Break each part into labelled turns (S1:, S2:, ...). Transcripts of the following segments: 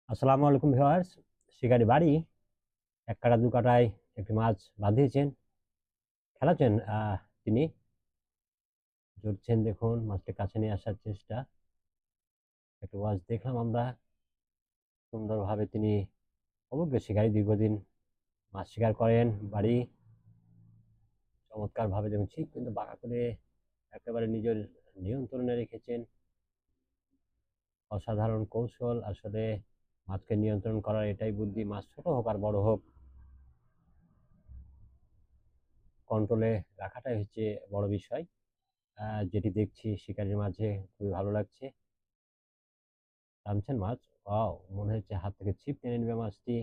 S1: আসসালামু আলাইকুম ভিউয়ার্স। শিকারি বাড়ি এক কাটা দু কাটায় একটি মাছ বাঁধিয়েছেন, খেলাচ্ছেন। তিনি জুড়ছেন, দেখুন মাছটি কাছে নিয়ে আসার চেষ্টা। একটু ওয়াচ দেখলাম আমরা, সুন্দরভাবে তিনি অভিজ্ঞ শিকারী, দীর্ঘদিন মাছ শিকার করেন। বাড়ি চমৎকারভাবে দেখুন ছিপ কিন্তু বাঁকা করে একেবারে নিজের নিয়ন্ত্রণে রেখেছেন। অসাধারণ কৌশল আসলে, মাছকে নিয়ন্ত্রণ করার এটাই বুদ্ধি। মাছ ছোট হোক আর বড় হোক, কন্ট্রোলে রাখাটাই হচ্ছে বড় বিষয়। যেটি দেখছি শিকারির মাঝে খুবই ভালো লাগছে। টানছেন মাছ, ওয়াও! মনে হচ্ছে হাত থেকে ছিপ টেনে নেবে মাছটি।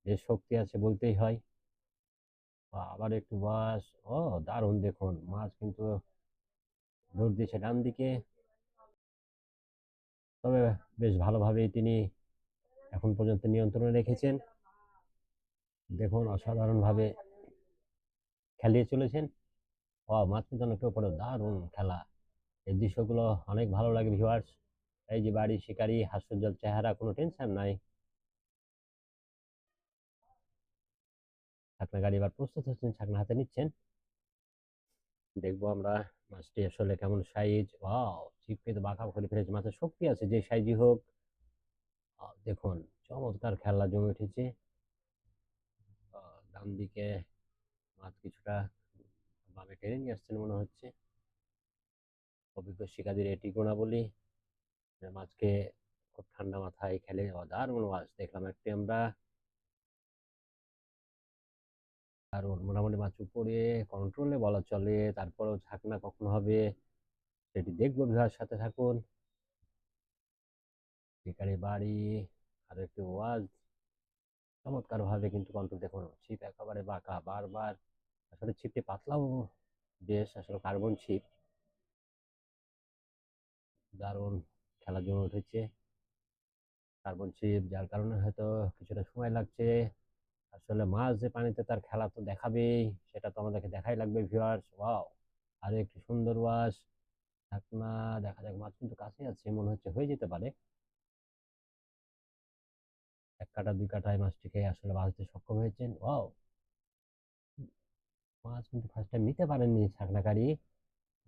S1: বেশ শক্তি আছে বলতেই হয়। আবার একটু বাস, ও দারুণ! দেখুন মাছ কিন্তু দৌড় দিয়েছে ডান দিকে। তবে বেশ ভালোভাবেই তিনি এখন পর্যন্ত নিয়ন্ত্রণে রেখেছেন। দেখুন অসাধারণভাবে খেলিয়ে চলেছেন। মাছ কিন্তু অনেকটা উপরে, দারুণ খেলা। এই দৃশ্যগুলো অনেক ভালো লাগে ভিউয়ার্স। এই যে বাড়ি শিকারী, হাস্যোজ্জ্বল চেহারা, কোনো টেনশন নাই। ছাকনা গাড়ি এবার প্রস্তুত হচ্ছেন, ছাকনা হাতে নিচ্ছেন। দেখবো আমরা মাছটি আসলে কেমন সাইজ। ওয়াও! ছিপ কিন্তু বাঁকা করে ফেলেছে, মাছের শক্তি আছে যে সাইজই হোক। দেখুন চমৎকার খেলা জমে উঠেছে। ডান দিকে মাছ কিছুটা বামে টেনে নিয়ে আসছেন মনে হচ্ছে। অভিজ্ঞ শিকারীর এটি গুণাবলী, যে মাছকে খুব ঠান্ডা মাথায় খেলে। দারুণ মাছ দেখলাম একটি আমরা। দারুণ, মোটামুটি মাছ উপরে কন্ট্রোলে বলা চলে। তারপরেও ছাকনা কখন হবে সেটি দেখবো, ভিউয়ার সাথে থাকুন। শিকারি বাড়ি আর একটি ওয়াজ, চমৎকার ভাবে কিন্তু কন্ট্রোল। দেখুন ছিপ একেবারে বাঁকা, বারবার। আসলে ছিপটি পাতলাও বেশ, আসলে কার্বন ছিপ। দারুণ খেলা জমে উঠেছে। কার্বন ছিপ যার কারণে হয়তো কিছুটা সময় লাগছে। আসলে মাছ যে পানিতে, তার খেলা তো দেখাবেই, সেটা তো আমাদেরকে দেখাই লাগবে ভিউয়ার্স। ওয়াও! আর একটি সুন্দর ওয়াশ ঢাকনা। দেখা যাক, মাছ কিন্তু কাছে আছে, মনে হচ্ছে হয়ে যেতে পারে। এক কাটা দুই কাটায় মাছটিকে আসলে বাঁধতে সক্ষম হয়েছেন। ওয়াও! মাছ কিন্তু ফার্স্ট টাইম নিতে পারেননি ছাকনাকারী,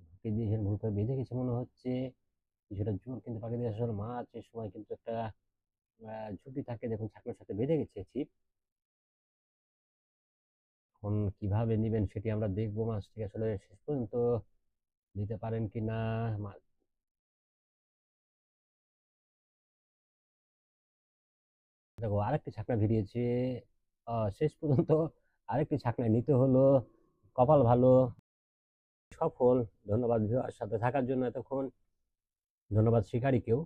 S1: ঢুকে দিয়েছেন, ভুল করে বেঁধে গেছে মনে হচ্ছে। কিছুটা জোর কিন্তু পাকিয়ে দিয়ে আসলে মাছের সময় কিন্তু একটা ঝুঁকি থাকে। দেখুন ছাকনার সাথে বেঁধে গেছে ছিপ। এখন কিভাবে নিবেন সেটি আমরা দেখবো। মাছটি আসলে শেষ পর্যন্ত নিতে পারেন কিনা। দেখো আরেকটি ছাকনা ভিড়িয়েছে। শেষ পর্যন্ত আরেকটি ছাকনায় নিতে হলো। কপাল ভালো, সফল। ধন্যবাদ ভিউয়ার সাথে থাকার জন্য এতক্ষণ। ধন্যবাদ শিকারীকেও।